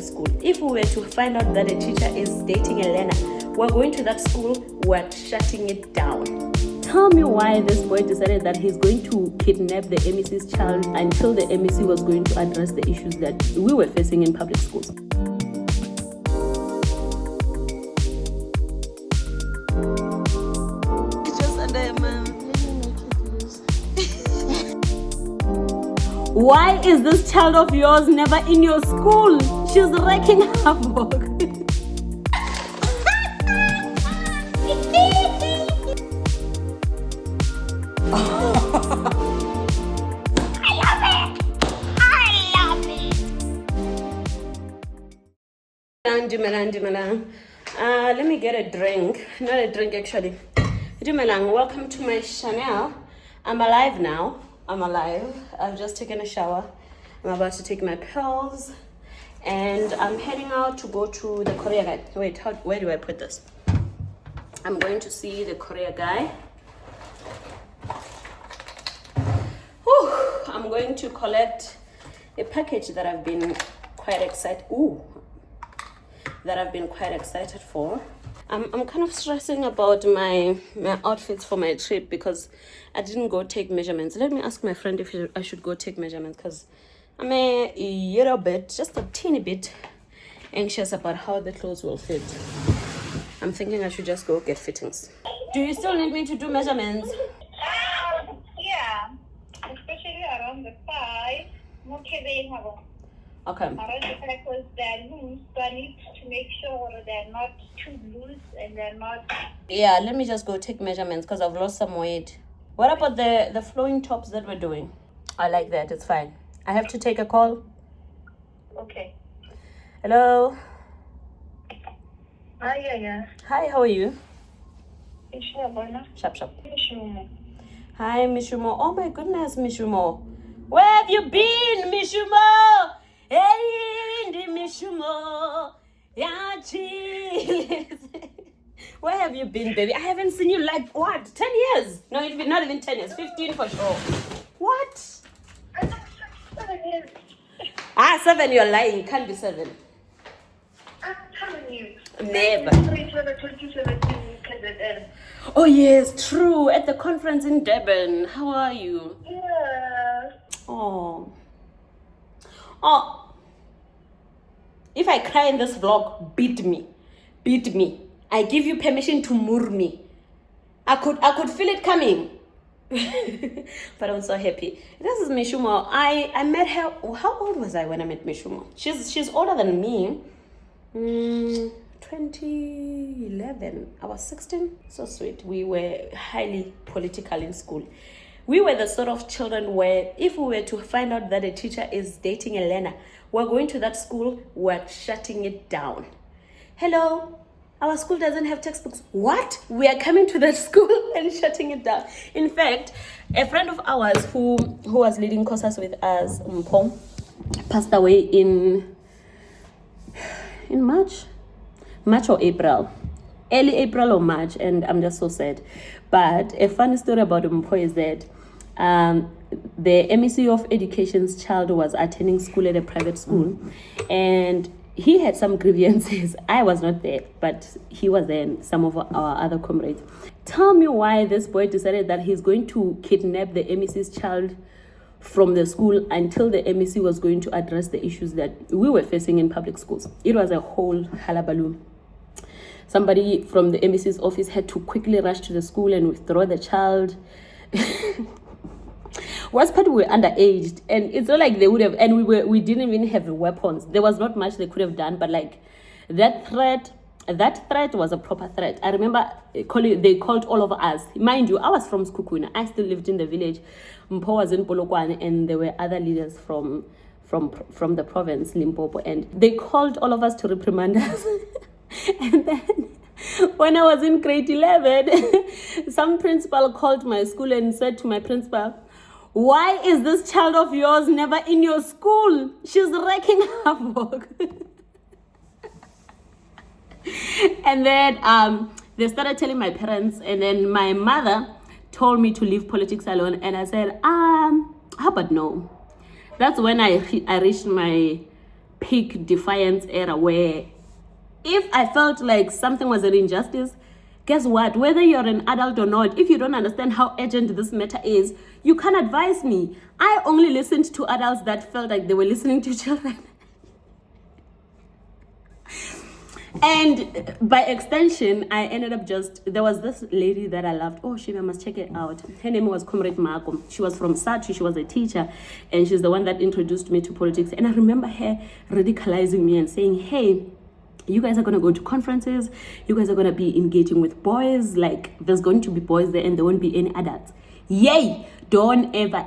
school. If we were to find out that a teacher is dating a learner, we're going to that school, we're shutting it down. Tell me why this boy decided that he's going to kidnap the MEC's child until the MEC was going to address the issues that we were facing in public schools. It's just under a month. Why is this child of yours never in your school? She's wreaking havoc. Let me get a drink. Not a drink, actually. Dumelang, welcome to my channel. I'm alive now. I'm alive. I've just taken a shower. I'm about to take my pills. And I'm heading out to go to the courier guy. Wait, where do I put this? I'm going to see the courier guy. Whew, I'm going to collect a package that I've been quite excited. That I've been quite excited for. I'm kind of stressing about my outfits for my trip because I didn't go take measurements. Let me ask my friend if I should go take measurements because I'm a little bit, just a teeny bit anxious about how the clothes will fit. I'm thinking I should just go get fittings. Do you still need me to do measurements? Yeah, especially around the thigh. Okay. Around the thigh because they're loose, so I need to make sure they're not too loose and they're not. Yeah, let me just go take measurements because I've lost some weight. What about the flowing tops that we're doing? I like that, it's fine. I have to take a call. Okay. Hello. Hi, yeah. Hi, how are you? Sharp. Sharp. Hi, Mishumo. Oh my goodness, Mishumo. Where have you been, Mishumo? Hey, Mishumo. Yeah, jeez. Where have you been, baby? I haven't seen you like, what, 10 years? No, not even 10 years, 15 for sure. What? 7, you're lying. Can't be 7. I'm telling you. Never. 2017 KZN. Oh, yes, true. At the conference in Durban. How are you? Yeah. Oh. If I cry in this vlog, beat me. I give you permission to murr me. I could feel it coming. But I'm so happy. This is Mishumo. I met her. How old was I when I met Mishumo? She's older than me. 2011. I was 16. So sweet. We were highly political in school. We were the sort of children where if we were to find out that a teacher is dating a learner, we're going to that school, we're shutting it down. Hello? Our school doesn't have textbooks. What? We are coming to that school and shutting it down. In fact, a friend of ours who was leading courses with us, Mpong, passed away in March or April. Early April or March, and I'm just so sad. But a funny story about Mpho is that the MEC of Education's child was attending school at a private school, and he had some grievances. I was not there, but he was there and some of our other comrades. Tell me why this boy decided that he's going to kidnap the MEC's child from the school until the MEC was going to address the issues that we were facing in public schools. It was a whole hullabaloo. Somebody from the MEC's office had to quickly rush to the school and withdraw the child. Worst part, we were underaged, and it's not like they would have, and we didn't even have weapons. There was not much they could have done, but like that threat was a proper threat. I remember they called all of us. Mind you, I was from Skukuna. I still lived in the village. Mpho was in Polokwane, and there were other leaders from the province, Limpopo, and they called all of us to reprimand us. And then when I was in grade 11, some principal called my school and said to my principal, "Why is this child of yours never in your school? She's wreaking havoc." And then they started telling my parents, and then my mother told me to leave politics alone, and I said, how about no? That's when I reached my peak defiance era where if I felt like something was an injustice, guess what? Whether you're an adult or not, if you don't understand how urgent this matter is, you can't advise me. I only listened to adults that felt like they were listening to children. And by extension, I ended up there was this lady that I loved. Oh, I must check it out. Her name was Comrade Marco. She was from Satu. She was a teacher. And she's the one that introduced me to politics. And I remember her radicalizing me and saying, hey, you guys are going to go to conferences. You guys are going to be engaging with boys. Like, there's going to be boys there and there won't be any adults. Yay! Don't ever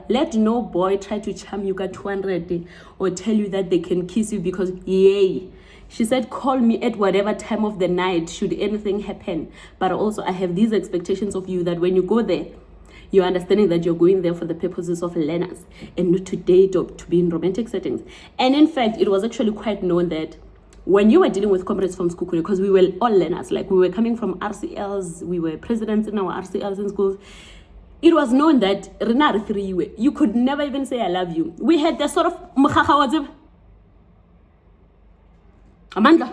let no boy try to charm you at 200 or tell you that they can kiss you because yay. She said, call me at whatever time of the night should anything happen. But also, I have these expectations of you that when you go there, you're understanding that you're going there for the purposes of learners and not to date or to be in romantic settings. And in fact, it was actually quite known that when you were dealing with comrades from school, because we were all learners, like we were coming from RCLs, we were presidents in our RCLs in schools, it was known that you could never even say I love you. We had the sort of Amanda.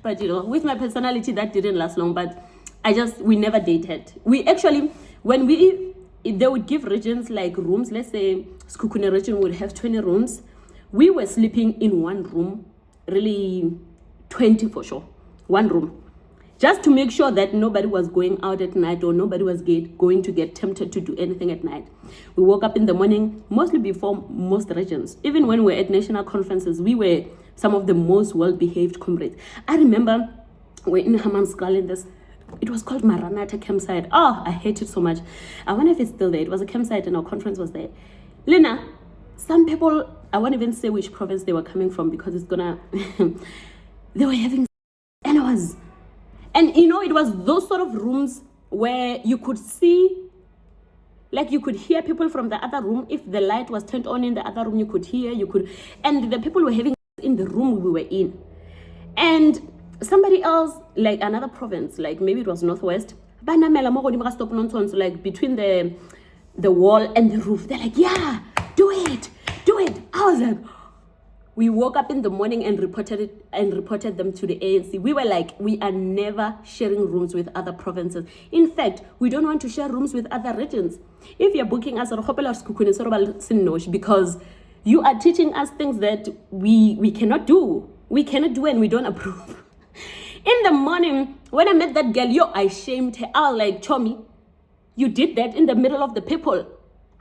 But with my personality, that didn't last long. But we never dated. We actually, they would give regions like rooms, let's say Skukune region would have 20 rooms. We were sleeping in one room, really 20 for sure, one room. Just to make sure that nobody was going out at night or nobody was going to get tempted to do anything at night. We woke up in the morning, mostly before most regions. Even when we were at national conferences, we were some of the most well-behaved comrades. I remember we're in Hammanskraal in this, it was called Maranatha campsite. Oh, I hate it so much. I wonder if it's still there. It was a campsite and our conference was there. Lena, some people, I won't even say which province they were coming from because it's gonna, they were having, and it was those sort of rooms where you could see, like you could hear people from the other room. If the light was turned on in the other room, you could hear, and the people were having in the room we were in. And somebody else, like another province, like maybe it was Northwest, like between the wall and the roof, they're like, yeah, do it. I was like, we woke up in the morning and reported them to the ANC. We were like, we are never sharing rooms with other provinces. In fact, we don't want to share rooms with other regions. If you're booking us, because you are teaching us things that we cannot do. We cannot do and we don't approve. In the morning, when I met that girl, I shamed her. I was like, Chomi, you did that in the middle of the people.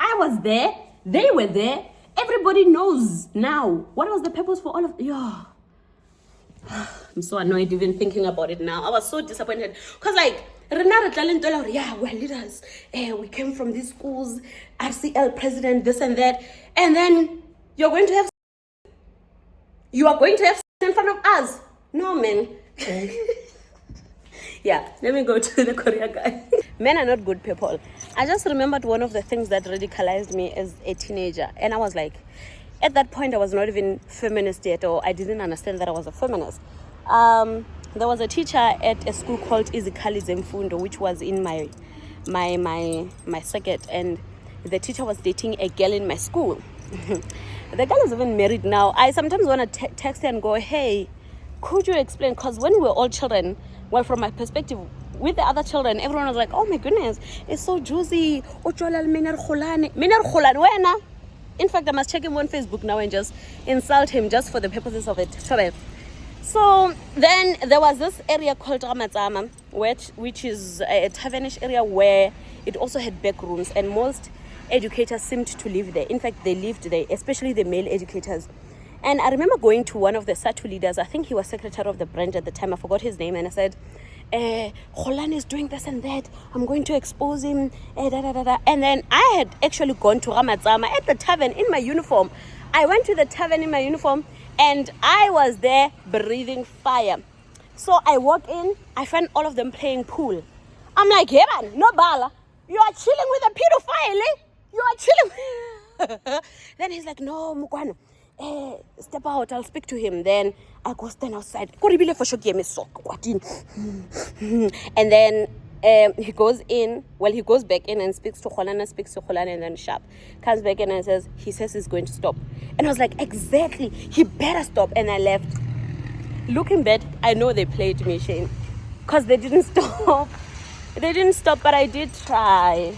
I was there. They were there. Everybody knows now. What was the purpose for all of... I'm so annoyed even thinking about it now. I was so disappointed. Because yeah, we're leaders. We came from these schools, RCL president, this and that. And then you are going to have in front of us. No, man. Yeah, let me go to the Korea guy. Men are not good people. I just remembered one of the things that radicalized me as a teenager. And I was like, at that point, I was not even feminist yet, or I didn't understand that I was a feminist. There was a teacher at a school called Activism Radicalisation, which was in my circuit, and the teacher was dating a girl in my school. The girl is even married now. I sometimes want to text her and go, hey, could you explain? Because when we were all children, well, from my perspective, with the other children, everyone was like, oh my goodness, it's so juicy. In fact, I must check him on Facebook now and just insult him just for the purposes of it. So then there was this area called Ramatsama, which is a tavernish area where it also had back rooms, and most educators seemed to live there. In fact, they lived there, especially the male educators. And I remember going to one of the SATU leaders. I think he was secretary of the branch at the time. I forgot his name. And I said, Holani is doing this and that. I'm going to expose him. And then I had actually gone to Ramatsama at the tavern in my uniform. I went to the tavern in my uniform and I was there breathing fire. So I walk in. I find all of them playing pool. I'm like, hey man, no bala. You are chilling with a pedophile, eh? You are chilling. Then he's like, no, Mukwano. Step out, I'll speak to him. Then I go stand outside. And then He goes back in and speaks to Kholana, and then sharp comes back in and he says he's going to stop. And I was like, exactly, he better stop. And I left. Looking back, I know they played me, Shane, because they didn't stop. They didn't stop, but I did try.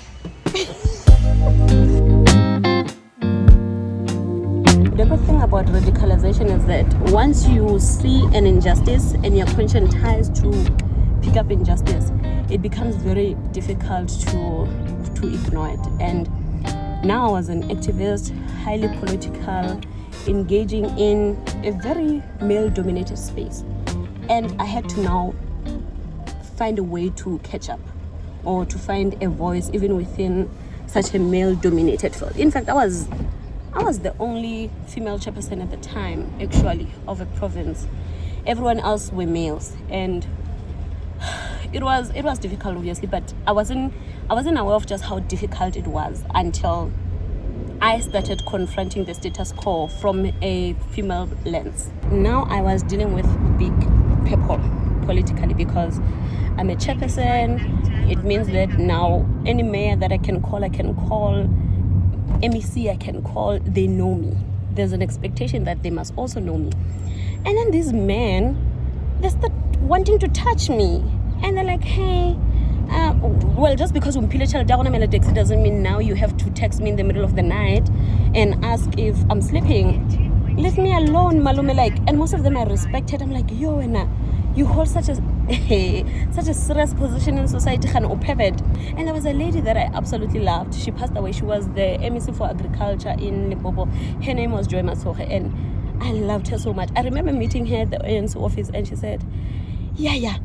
The good thing about radicalization is that once you see an injustice and your conscience ties to pick up injustice, it becomes very difficult to ignore it. And now, as an activist, highly political, engaging in a very male-dominated space, and I had to now find a way to catch up or to find a voice even within such a male-dominated field. In fact, I was the only female chairperson at the time, actually, of a province. Everyone else were males, and it was difficult, obviously, but I wasn't aware of just how difficult it was until I started confronting the status quo from a female lens. Now I was dealing with big people politically because I'm a chairperson. It means that now any mayor that I can call, MEC I can call, they know me. There's an expectation that they must also know me. And then these men, they start wanting to touch me. And they're like, hey, well, just because it doesn't mean now you have to text me in the middle of the night and ask if I'm sleeping. Leave me alone, malume. Like, and most of them I respected. I'm like, yo, you hold such a serious position in society, and there was a lady that I absolutely loved. She passed away. She was the MEC for agriculture in Limpopo. Her name was Joy Masoge, and I loved her so much. I remember meeting her at the ANC office, and she said, yeah,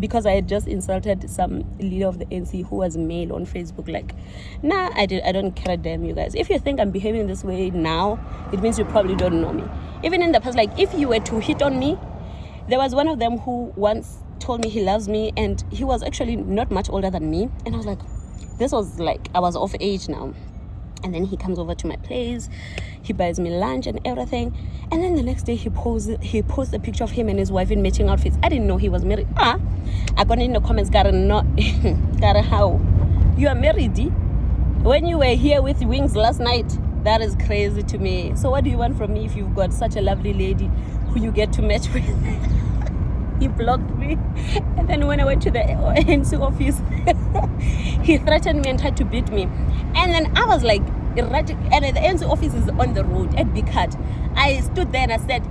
because I had just insulted some leader of the ANC who was male on Facebook. Like, nah, I don't care a damn, you guys. If you think I'm behaving this way now, it means you probably don't know me. Even in the past, like, if you were to hit on me, there was one of them who once told me he loves me, and he was actually not much older than me. And I was like, this was like, I was of age now. And then he comes over to my place, he buys me lunch and everything. And then the next day he posts a picture of him and his wife in matching outfits. I didn't know he was married. I got in the comments, how? You are married? When you were here with Wings last night? That is crazy to me. So what do you want from me if you've got such a lovely lady who you get to match with? He blocked me. And then when I went to the ANC office, he threatened me and tried to beat me. And then I was like, and the ANC office is on the road at Bikat. I stood there and I said,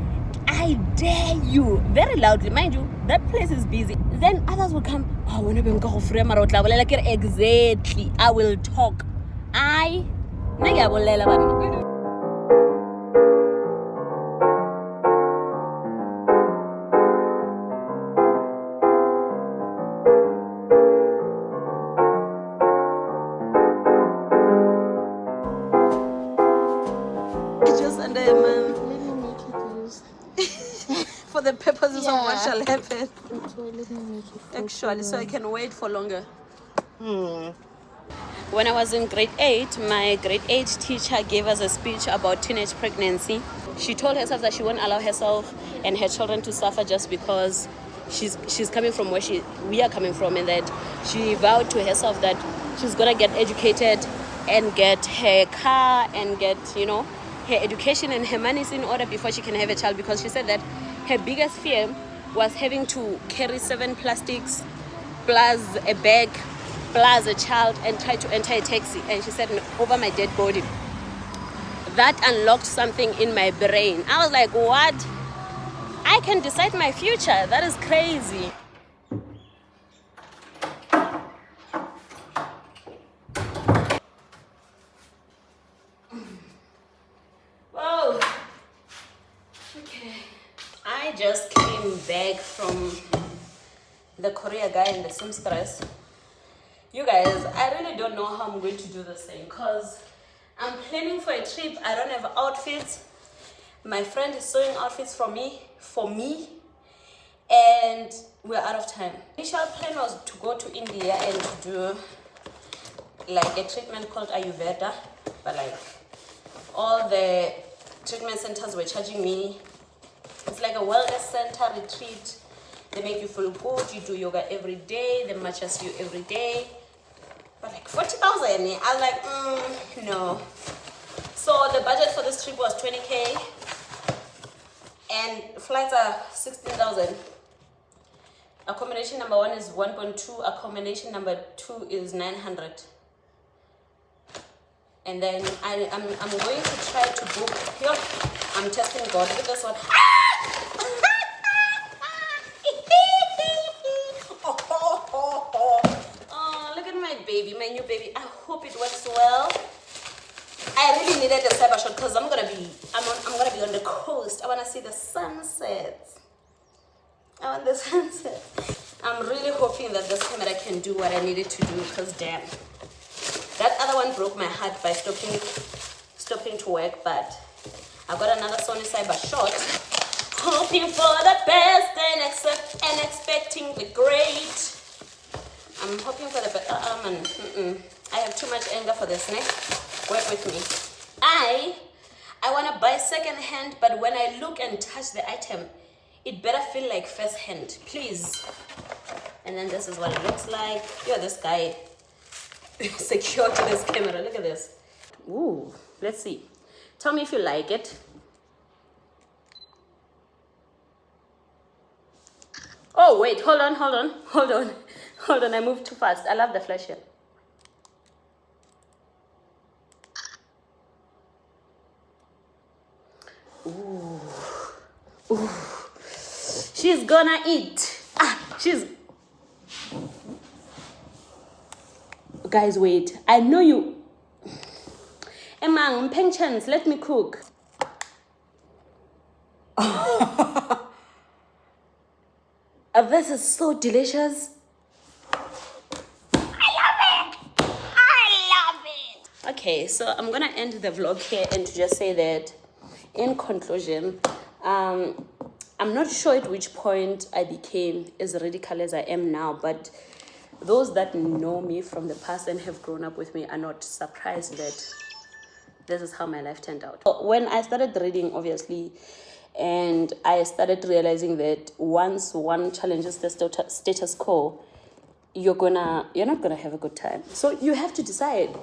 I dare you, very loudly, mind you, that place is busy. Then others will come, like, exactly, I will talk. For the purposes of what shall happen. Actually, so I can wait for longer. When I was in grade 8, my grade 8 teacher gave us a speech about teenage pregnancy. She told herself that she won't allow herself and her children to suffer just because she's coming from where we are coming from, and that she vowed to herself that she's gonna get educated and get her car and get, her education and her money in order before she can have a child, because she said that her biggest fear was having to carry 7 plastics plus a bag plus a child and try to enter a taxi. And she said, over my dead body. That unlocked something in my brain. I was like, what? I can decide my future. That is crazy. Whoa. Okay. I just came back from the Korea guy and the seamstress. You guys, I really don't know how I'm going to do this thing, because I'm planning for a trip. I don't have outfits. My friend is sewing outfits for me, and we're out of time. Initial plan was to go to India and to do like a treatment called Ayurveda, but like all the treatment centers were charging me. It's like a wellness center retreat. They make you feel good. You do yoga every day. They matches you every day. But like 40,000, I was like, no. So the budget for this trip was 20K, and flights are 16,000. Accommodation number 1 is 1.2. Accommodation number 2 is 900. And then I'm going to try to book. Yo, I'm testing God. Look at this one. Oh, look at my baby, my new baby. I hope it works well. I really needed a cyber shot because I'm gonna be on the coast. I wanna see the sunsets. I want the sunset. I'm really hoping that this camera can do what I needed to do, because damn. That other one broke my heart by stopping to work, but I got another Sony cyber shot. Hoping for the best and expecting the great. I'm hoping for the best. I have too much anger for this, ne? Work with me. I want to buy second hand, but when I look and touch the item, it better feel like first hand, please. And then this is what it looks like. Yo, this guy secured to this camera. Look at this. Ooh, let's see. Tell me if you like it. Oh, wait, hold on. I moved too fast. I love the flash here. Ooh. She's gonna eat. Guys, wait. I know you. Emang, peng chance, let me cook. This is so delicious. I love it. Okay, so I'm gonna end the vlog here and to just say that, in conclusion, I'm not sure at which point I became as radical as I am now, but those that know me from the past and have grown up with me are not surprised that this is how my life turned out. When I started reading, obviously, and I started realizing that once one challenges the status quo, you're not gonna have a good time. So you have to decide: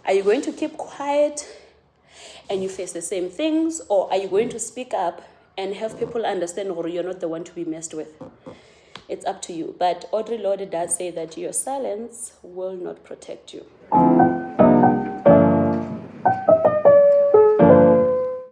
are you going to keep quiet and you face the same things, or are you going to speak up and have people understand, or you're not the one to be messed with? It's up to you. But Audre Lorde does say that your silence will not protect you.